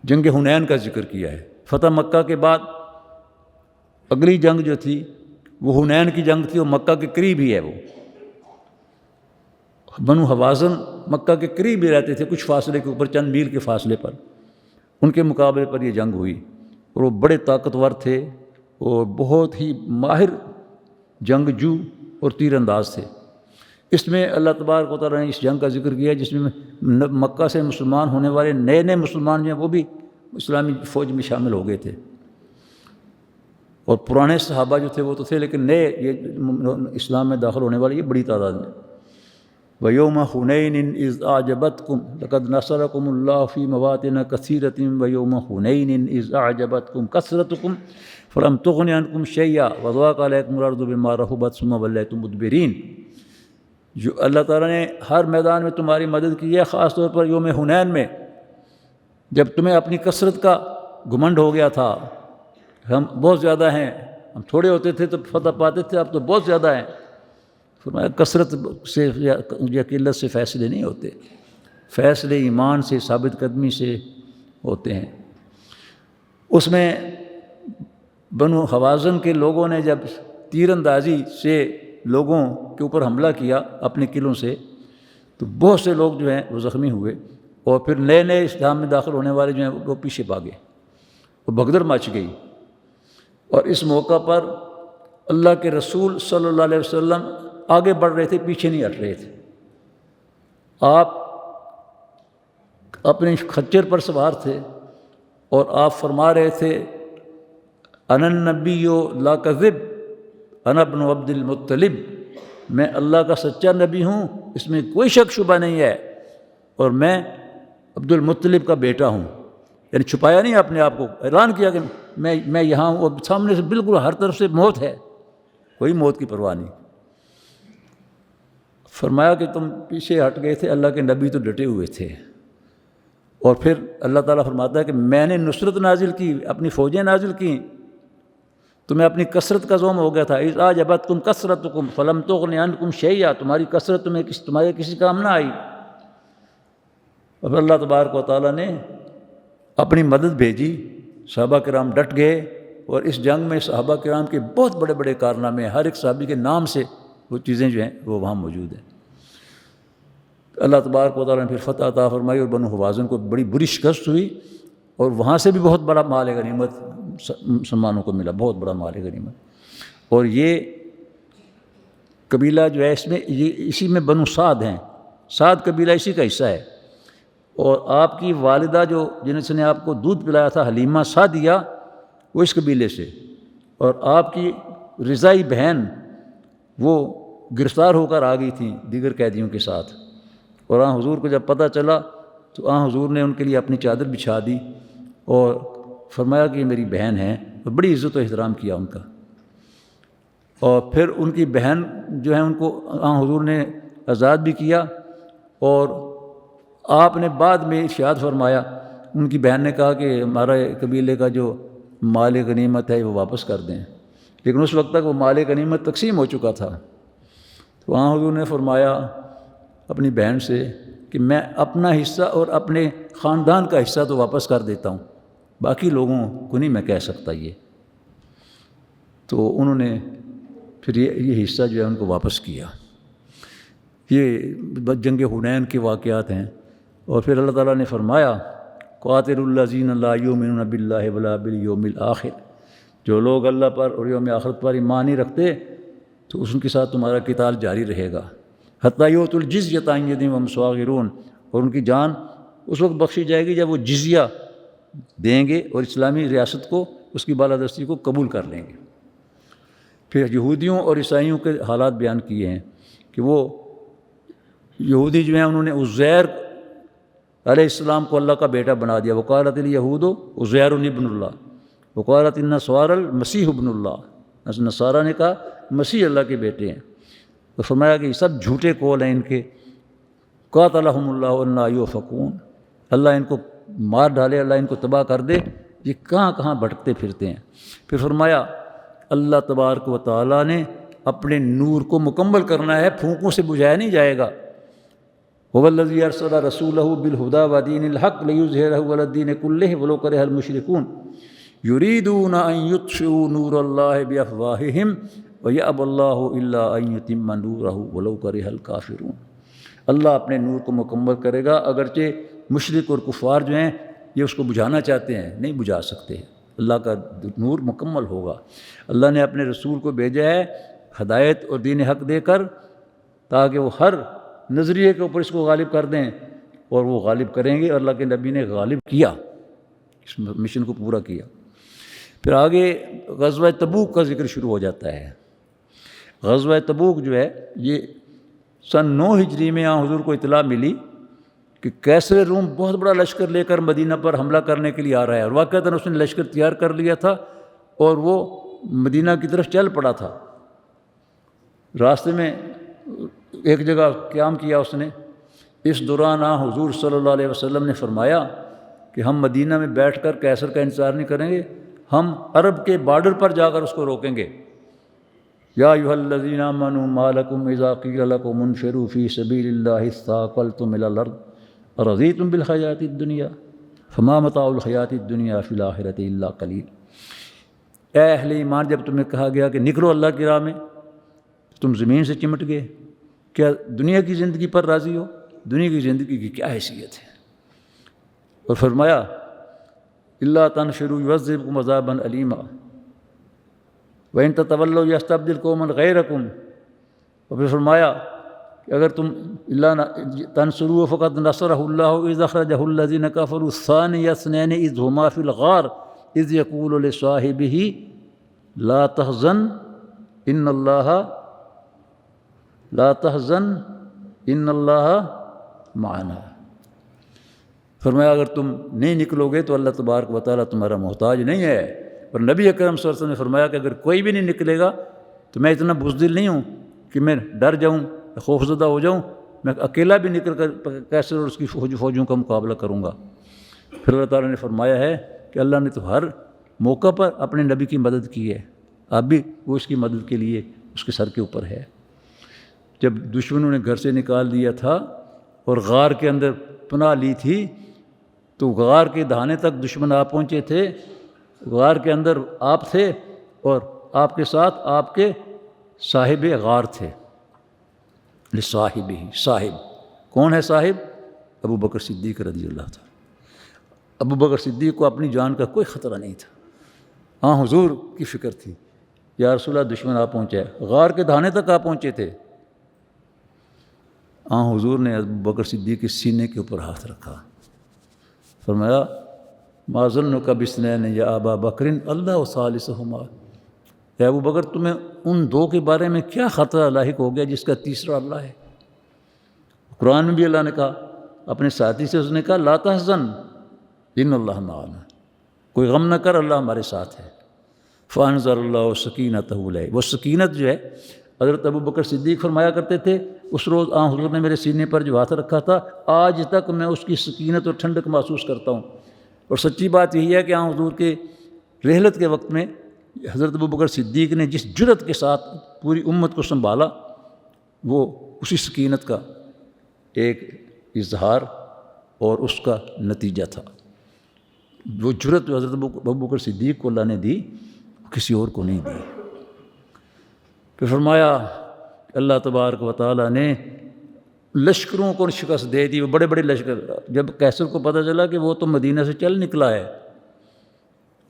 جنگ حنین کا ذکر کیا ہے۔ فتح مکہ کے بعد اگلی جنگ جو تھی وہ حنین کی جنگ تھی، اور مکہ کے قریب ہی ہے۔ وہ بنو حوازن مکہ کے قریب ہی رہتے تھے، کچھ فاصلے کے اوپر، چند میل کے فاصلے پر۔ ان کے مقابلے پر یہ جنگ ہوئی، اور وہ بڑے طاقتور تھے اور بہت ہی ماہر جنگجو اور تیر انداز تھے۔ اس میں اللہ تبارک و تعالیٰ نے اس جنگ کا ذکر کیا جس میں مکہ سے مسلمان ہونے والے نئے مسلمان جو ہیں وہ بھی اسلامی فوج میں شامل ہو گئے تھے، اور پرانے صحابہ جو تھے وہ تو تھے، لیکن نئے یہ اسلام میں داخل ہونے والے یہ بڑی تعداد میں۔ وَيَوْمَ حُنَيْنٍ إِذْ أَعْجَبَتْكُمْ لَقَدْ نَصَرَكُمُ اللَّهُ فِي مَوَاطِنَ كَثِيرَةٍ وَيَوْمَ حُنَيْنٍ إِذْ أَعْجَبَتْكُمْ كَثْرَتُكُمْ فَلَمْ تُغْنِ عَنْكُمْ شَيْئًا وَضَاقَتْ عَلَيْكُمُ الْأَرْضُ بِمَا رَحُبَتْ ثُمَّ وَلَّيْتُمْ مُدْبِرِينَ۔ جو اللہ تعالیٰ نے ہر میدان میں تمہاری مدد کی ہے، خاص طور پر یوم حنین میں، جب تمہیں اپنی کثرت کا گھمنڈ ہو گیا تھا، ہم بہت زیادہ ہیں، ہم تھوڑے ہوتے تھے تو فتح پاتے تھے، اب تو بہت زیادہ ہیں۔ فرمایا کثرت سے یا قلت سے فیصلے نہیں ہوتے، فیصلے ایمان سے، ثابت قدمی سے ہوتے ہیں۔ اس میں بنو حوازن کے لوگوں نے جب تیر اندازی سے لوگوں کے اوپر حملہ کیا اپنے قلعوں سے، تو بہت سے لوگ جو ہیں وہ زخمی ہوئے، اور پھر نئے اسلام میں داخل ہونے والے جو ہیں وہ پیچھے بھاگے، وہ بھگدڑ مچ گئی۔ اور اس موقع پر اللہ کے رسول صلی اللہ علیہ وسلم آگے بڑھ رہے تھے، پیچھے نہیں ہٹ رہے تھے۔ آپ اپنے خچر پر سوار تھے اور آپ فرما رہے تھے انا النبی لا کذب انا ابن عبد المطلب، میں اللہ کا سچا نبی ہوں، اس میں کوئی شک شبہ نہیں ہے، اور میں عبد المطلب کا بیٹا ہوں۔ یعنی چھپایا نہیں اپنے آپ کو، اعلان کیا کہ میں یہاں ہوں، اور سامنے سے بالکل ہر طرف سے موت ہے، کوئی موت کی پرواہ نہیں۔ فرمایا کہ تم پیچھے ہٹ گئے تھے، اللہ کے نبی تو ڈٹے ہوئے تھے۔ اور پھر اللہ تعالیٰ فرماتا ہے کہ میں نے نصرت نازل کی، اپنی فوجیں نازل کیں، تمہیں اپنی کثرت کا زوم ہو گیا تھا۔ اذ اعجبتکم کثرتکم فلم تغن عنکم شیئا، تمہاری کثرت تمہارے کسی کام نہ آئی۔ اور پھر اللہ تبارک و تعالیٰ نے اپنی مدد بھیجی، صحابہ کرام ڈٹ گئے، اور اس جنگ میں صحابہ کرام کے بہت بڑے بڑے کارنامے، ہر ایک صحابی کے نام سے وہ چیزیں جو ہیں وہ وہاں موجود ہیں۔ اللہ تبارک و تعالیٰ نے پھر فتح عطا فرمائی، اور بنو حوازن کو بڑی بری شکست ہوئی، اور وہاں سے بھی بہت بڑا مال غنیمت مسلمانوں کو ملا، بہت بڑا مال غنیمت۔ اور یہ قبیلہ جو ہے اسی میں بنو سعد ہیں، سعد قبیلہ اسی کا حصہ ہے، اور آپ کی والدہ جس نے آپ کو دودھ پلایا تھا، حلیمہ سعدیہ، وہ اس قبیلے سے، اور آپ کی رضائی بہن وہ گرفتار ہو کر آ گئی تھیں دیگر قیدیوں کے ساتھ، اور آن حضور کو جب پتہ چلا تو آن حضور نے ان کے لیے اپنی چادر بچھا دی اور فرمایا کہ یہ میری بہن ہے، اور بڑی عزت و احترام کیا ان کا۔ اور پھر ان کی بہن جو ہیں ان کو آن حضور نے آزاد بھی کیا، اور آپ نے بعد میں ارشاد فرمایا، ان کی بہن نے کہا کہ ہمارا قبیلے کا جو مال غنیمت ہے وہ واپس کر دیں، لیکن اس وقت تک وہ مال غنیمت تقسیم ہو چکا تھا۔ تو آن حضور نے فرمایا اپنی بہن سے کہ میں اپنا حصہ اور اپنے خاندان کا حصہ تو واپس کر دیتا ہوں، باقی لوگوں کو نہیں میں کہہ سکتا یہ۔ تو انہوں نے پھر یہ حصہ جو ہے ان کو واپس کیا۔ یہ جنگ حنین کے واقعات ہیں۔ اور پھر اللہ تعالیٰ نے فرمایا قاتلوا الذین لا یؤمنون باللہ ولا بالیوم الآخر، جو لوگ اللہ پر اور یوم آخرت پر ایمان نہیں رکھتے تو ان کے ساتھ تمہارا قتال جاری رہے گا، حتیٰ یؤتوا الجزیۃ عن ید وہم صاغرون، اور ان کی جان اس وقت بخشی جائے گی جب وہ جزیہ دیں گے اور اسلامی ریاست کو، اس کی بالادستی کو قبول کر لیں گے۔ پھر یہودیوں اور عیسائیوں کے حالات بیان کیے ہیں کہ وہ یہودی جو ہیں انہوں نے عزیر علیہ السلام کو اللہ کا بیٹا بنا دیا، وقالت الیہود عزیر ابن اللہ، وقالت النصارى المسیح ابن اللہ، نصارہ نے کہا مسیح اللہ کے بیٹے ہیں۔ تو فرمایا کہ یہ سب جھوٹے قول ہیں ان کے، قاتلہم اللہ انا یؤفکون، اللہ ان کو مار ڈالے، اللہ ان کو تباہ کر دے، یہ کہاں کہاں بھٹکتے پھرتے ہیں۔ پھر فرمایا اللہ تبارک و تعالیٰ نے اپنے نور کو مکمل کرنا ہے، پھونکوں سے بجھایا نہیں جائے گا۔ هو الذی ارسل رسولہ بالہدی ودین الحق لیظہرہ علی الدین کلہ ولو کرہ المشرکون یریدون ان یطفئوا نور اللہ بافواہہم ویأبی اللہ الا ان یتم نورہ ولو کرہ الکافرون۔ اللہ اپنے نور کو مکمل کرے گا، اگرچہ مشرک اور کفار جو ہیں یہ اس کو بجھانا چاہتے ہیں، نہیں بجھا سکتے۔ اللہ کا نور مکمل ہوگا۔ اللہ نے اپنے رسول کو بھیجا ہے ہدایت اور دین حق دے کر، تاکہ وہ ہر نظریے کے اوپر اس کو غالب کر دیں، اور وہ غالب کریں گے، اور اللہ کے نبی نے غالب کیا، اس مشن کو پورا کیا۔ پھر آگے غزوہ تبوک کا ذکر شروع ہو جاتا ہے۔ غزوہ تبوک جو ہے یہ سن 9 ہجری میں یہاں حضور کو اطلاع ملی کہ کیسر روم بہت بڑا لشکر لے کر مدینہ پر حملہ کرنے کے لیے آ رہا ہے، اور واقعتاً اس نے لشکر تیار کر لیا تھا اور وہ مدینہ کی طرف چل پڑا تھا۔ راستے میں ایک جگہ قیام کیا اس نے، اس دوران حضور صلی اللہ علیہ وسلم نے فرمایا کہ ہم مدینہ میں بیٹھ کر کیسر کا انتظار نہیں کریں گے، ہم عرب کے بارڈر پر جا کر اس کو روکیں گے۔ یا ایھا الذین آمنوا ما لکم اذا قیل لکم انفروا فی سبیل اللہ اثاقلتم الی الارض ارضیتم بالحیاۃ الدنیا فما متاع الحیاۃ الدنیا فی الآخرۃ الا قلیل۔ اے اہل ایمان، جب تمہیں کہا گیا کہ نکلو اللہ کی راہ میں، تم زمین سے چمٹ گئے، کیا دنیا کی زندگی پر راضی ہو؟ دنیا کی زندگی کی کیا حیثیت ہے؟ اور فرمایا الا تنفروا یعذبکم عذابا الیما وَإِن تَتَوَلَّوْا يَسْتَبْدِلْ قَوْمًا غَيْرَكُمْ۔ اور پھر فرمایا کہ اگر تم اللہ تنصروه فقد نصرہ اللہ اذ اخرجہ الذین کفروا ثانی اثنین اذ ہما فی الغار اذ یقول لصاحبہ لا تحزن ان اللہ معنا۔ فرمایا اگر تم نہیں نکلو گے تو اللہ تبارک و تعالیٰ تمہارا محتاج نہیں ہے۔ اور نبی اکرم صلی اللہ علیہ وسلم نے فرمایا کہ اگر کوئی بھی نہیں نکلے گا تو میں اتنا بزدل نہیں ہوں کہ میں ڈر جاؤں، خوفزدہ ہو جاؤں، میں اکیلا بھی نکل کر کیسر اور اس کی فوجوں کا مقابلہ کروں گا۔ پھر اللہ تعالیٰ نے فرمایا ہے کہ اللہ نے تو ہر موقع پر اپنے نبی کی مدد کی ہے، اب بھی وہ اس کی مدد کے لیے اس کے سر کے اوپر ہے۔ جب دشمنوں نے گھر سے نکال دیا تھا اور غار کے اندر پناہ لی تھی، تو غار کے دہانے تک دشمن آ پہنچے تھے، غار کے اندر آپ تھے اور آپ کے ساتھ آپ کے صاحب غار تھے۔ لصاحبہ، صاحب کون ہے؟ صاحب ابو بکر صدیق رضی اللہ تعالیٰ۔ ابو بکر صدیق کو اپنی جان کا کوئی خطرہ نہیں تھا، ہاں حضور کی فکر تھی، یا رسول اللہ دشمن آ پہنچا ہے، غار کے دہانے تک آ پہنچے تھے، ہاں حضور نے ابو بکر صدیق کے سینے کے اوپر ہاتھ رکھا، فرمایا ما ظنک باثنین یا ابا بکر اللہ ثالثہما۔ اے ابو بکر تمہیں ان دو کے بارے میں کیا خطرہ لاحق ہو گیا جس کا تیسرا اللہ ہے؟ قرآن میں بھی اللہ نے کہا، اپنے ساتھی سے اس نے کہا لا تحزن ان اللہ معنا، کوئی غم نہ کر، اللہ ہمارے ساتھ ہے۔ فانزل اللہ سکینتہ علیہ، وہ سکینت جو ہے حضرت ابو بکر صدیق فرمایا کرتے تھے اس روز حضور نے میرے سینے پر جو ہاتھ رکھا تھا، آج تک میں اس کی سکینت اور ٹھنڈک محسوس کرتا ہوں۔ اور سچی بات یہی ہے کہ حضور کے رحلت کے وقت میں حضرت ابو بکر صدیق نے جس جرأت کے ساتھ پوری امت کو سنبھالا، وہ اسی سکینت کا ایک اظہار اور اس کا نتیجہ تھا۔ وہ جرأت جو حضرت ابو بکر صدیق کو اللہ نے دی، کسی اور کو نہیں دی۔ پھر فرمایا اللہ تبارک و تعالیٰ نے لشکروں کو شکست دے دی، وہ بڑے بڑے لشکر۔ جب کیسر کو پتہ چلا کہ وہ تو مدینہ سے چل نکلا ہے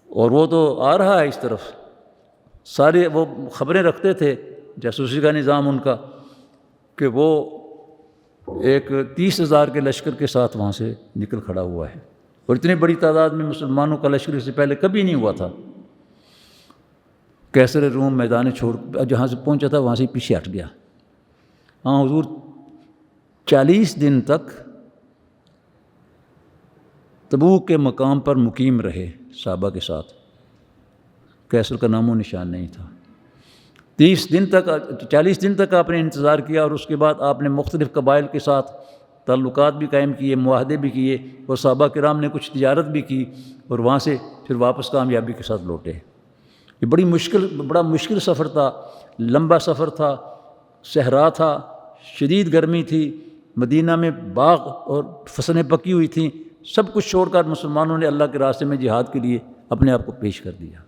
اور وہ تو آ رہا ہے اس طرف، سارے وہ خبریں رکھتے تھے، جاسوسی کا نظام ان کا، کہ وہ ایک 30,000 کے لشکر کے ساتھ وہاں سے نکل کھڑا ہوا ہے، اور اتنی بڑی تعداد میں مسلمانوں کا لشکر اس سے پہلے کبھی نہیں ہوا تھا۔ قیصر روم میدان چھوڑ جہاں سے پہنچا تھا وہاں سے پیچھے ہٹ گیا۔ ہاں حضور 40 دن تک تبوک کے مقام پر مقیم رہے صحابہ کے ساتھ، قیصر کا نام و نشان نہیں تھا۔ 40 دن تک آپ نے انتظار کیا، اور اس کے بعد آپ نے مختلف قبائل کے ساتھ تعلقات بھی قائم کیے، معاہدے بھی کیے، اور صحابہ کرام نے کچھ تجارت بھی کی، اور وہاں سے پھر واپس کامیابی کے ساتھ لوٹے۔ یہ بڑا مشکل سفر تھا، لمبا سفر تھا، صحرا تھا، شدید گرمی تھی، مدینہ میں باغ اور فصلیں پکی ہوئی تھیں، سب کچھ چھوڑ کر مسلمانوں نے اللہ کے راستے میں جہاد کے لیے اپنے آپ کو پیش کر دیا۔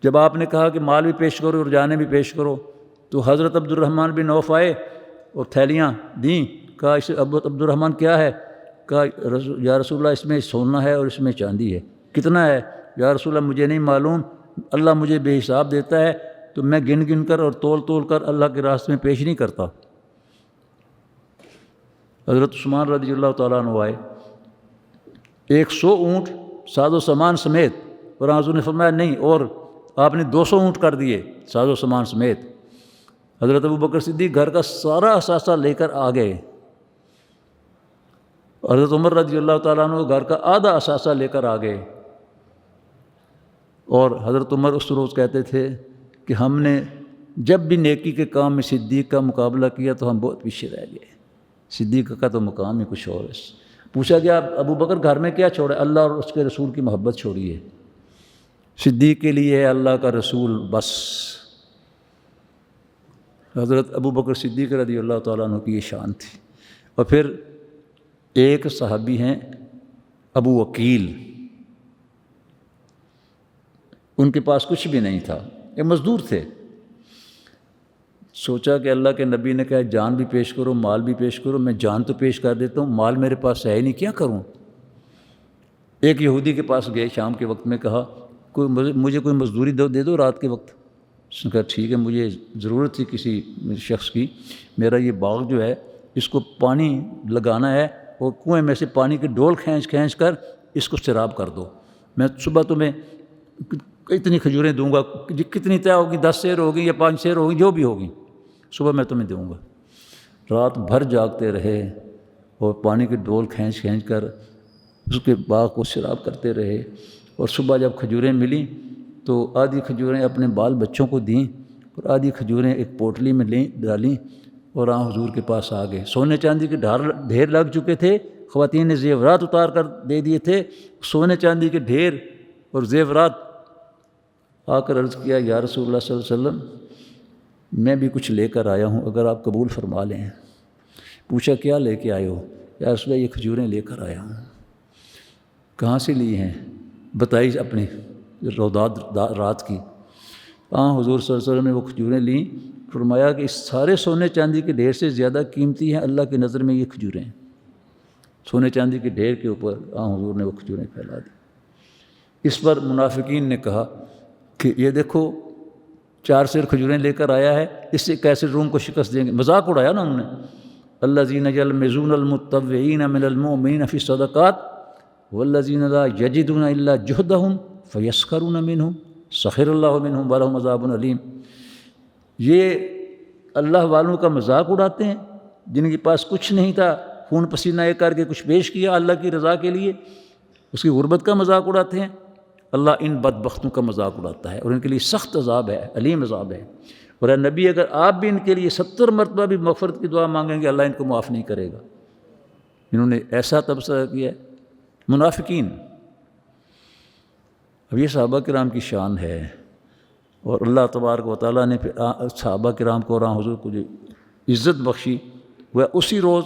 جب آپ نے کہا کہ مال بھی پیش کرو اور جانیں بھی پیش کرو، تو حضرت عبد الرحمن بن عوف آئے اور تھیلیاں دیں۔ کہا اسے عبد الرحمن کیا ہے؟ کہا یا رسول اللہ اس میں سونا ہے اور اس میں چاندی ہے۔ کتنا ہے؟ یا رسول اللہ مجھے نہیں معلوم، اللہ مجھے بے حساب دیتا ہے، تو میں گن گن کر اور تول کر اللہ کے راستے میں پیش نہیں کرتا۔ حضرت عثمان رضی اللہ تعالیٰ عنہ آئے، 100 اونٹ ساز و سامان سمیت، اور حضور نے فرمایا نہیں، اور آپ نے 200 اونٹ کر دیے ساز و سامان سمیت۔ حضرت ابوبکر صدیق گھر کا سارا اثاثہ لے کر آ گئے، حضرت عمر رضی اللہ تعالیٰ عنہ گھر کا آدھا اثاثہ لے کر آ گئے، اور حضرت عمر اس روز کہتے تھے کہ ہم نے جب بھی نیکی کے کام میں صدیق کا مقابلہ کیا تو ہم بہت پیچھے رہ گئے، صدیق کا تو مقام ہی کچھ اور ہے۔ پوچھا گیا ابو بکر گھر میں کیا چھوڑا؟ اللہ اور اس کے رسول کی محبت چھوڑی ہے۔ صدیق کے لیے ہے اللہ کا رسول بس۔ حضرت ابو بکر صدیق رضی اللہ تعالیٰ عنہ کی یہ شان تھی۔ اور پھر ایک صحابی ہیں ابو وکیل، ان کے پاس کچھ بھی نہیں تھا، یہ مزدور تھے۔ سوچا کہ اللہ کے نبی نے کہا جان بھی پیش کرو مال بھی پیش کرو، میں جان تو پیش کر دیتا ہوں، مال میرے پاس ہے ہی نہیں، کیا کروں؟ ایک یہودی کے پاس گئے شام کے وقت میں، کہا مجھے کوئی مزدوری دے دو رات کے وقت۔ اس نے کہا ٹھیک ہے، مجھے ضرورت تھی کسی شخص کی، میرا یہ باغ جو ہے اس کو پانی لگانا ہے، اور کنویں میں سے پانی کی ڈول کھینچ کر اس کو سیراب کر دو، میں صبح تمہیں اتنی کھجوریں دوں گا، کتنی طے ہوگی، 10 سیر ہوگی یا 5 سیر ہوگی، جو بھی ہوگی، صبح میں تمہیں دوں گا۔ رات بھر جاگتے رہے اور پانی کی ڈول کھینچ کر اس کے باغ کو سیراب کرتے رہے، اور صبح جب کھجوریں ملیں تو آدھی کھجوریں اپنے بال بچوں کو دیں، اور آدھی کھجوریں ایک پوٹلی میں ڈالیں، اور حضور کے پاس آ گئے۔ سونے چاندی کے ڈھیر لگ چکے تھے، خواتین نے زیورات اتار کر دے دیے تھے، سونے چاندی کے ڈھیر اور زیورات۔ آ کر عرض کیا یا رسول اللہ صلی اللہ علیہ وسلم میں بھی کچھ لے کر آیا ہوں، اگر آپ قبول فرما لیں۔ پوچھا کیا لے کے آئے ہو؟ یا رسول اللہ یہ کھجوریں لے کر آیا ہوں۔ کہاں سے لی ہیں؟ بتائی اپنی رودات رات کی۔ حضور صلی اللہ علیہ وسلم نے وہ کھجوریں لیں، فرمایا کہ اس سارے سونے چاندی کے ڈھیر سے زیادہ قیمتی ہیں اللہ کی نظر میں یہ کھجوریں۔ سونے چاندی کے ڈھیر کے اوپر حضور نے وہ کھجوریں پھیلا دی۔ اس پر منافقین نے کہا کہ یہ دیکھو 4 سیر کھجوریں لے کر آیا ہے، اس سے کیسے روم کو شکست دیں گے؟ مذاق اڑایا نا انہوں نے۔ الذین یلمزون المتطوعین من المؤمنین فی الصدقات والذین لا یجدون الا جہدہم فیسخرون منہم سخر اللہ منہم ولہم عذاب علیم۔ یہ اللہ والوں کا مذاق اڑاتے ہیں جن کے پاس کچھ نہیں تھا، خون پسینہ ایک کر کے کچھ پیش کیا اللہ کی رضا کے لیے، اس کی غربت کا مذاق اڑاتے ہیں۔ اللہ ان بدبختوں کا مذاق اڑاتا ہے اور ان کے لیے سخت عذاب ہے، علیم عذاب ہے۔ اور اے نبی اگر آپ بھی ان کے لیے 70 مرتبہ بھی مغفرت کی دعا مانگیں گے اللہ ان کو معاف نہیں کرے گا۔ انہوں نے ایسا تبصرہ کیا ہے منافقین۔ اب یہ صحابہ کرام کی شان ہے، اور اللہ تبارک و تعالیٰ نے صحابہ کرام کو اور حضور کو جو عزت بخشی وہ اسی روز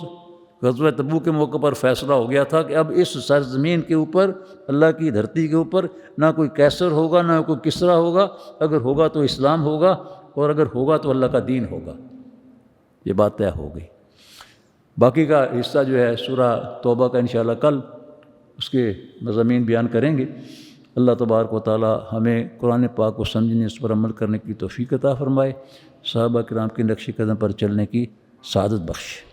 غزوہ تبوک کے موقع پر فیصلہ ہو گیا تھا کہ اب اس سرزمین کے اوپر، اللہ کی دھرتی کے اوپر نہ کوئی قیصر ہوگا نہ کوئی کسریٰ ہوگا، اگر ہوگا تو اسلام ہوگا، اور اگر ہوگا تو اللہ کا دین ہوگا۔ یہ بات طے ہو گئی۔ باقی کا حصہ جو ہے سورہ توبہ کا انشاءاللہ کل اس کے مضامین بیان کریں گے۔ اللہ تبارک و تعالی ہمیں قرآن پاک کو سمجھنے، اس پر عمل کرنے کی توفیق عطا فرمائے، صحابہ کرام کے نقش قدم پر چلنے کی سعادت بخشے۔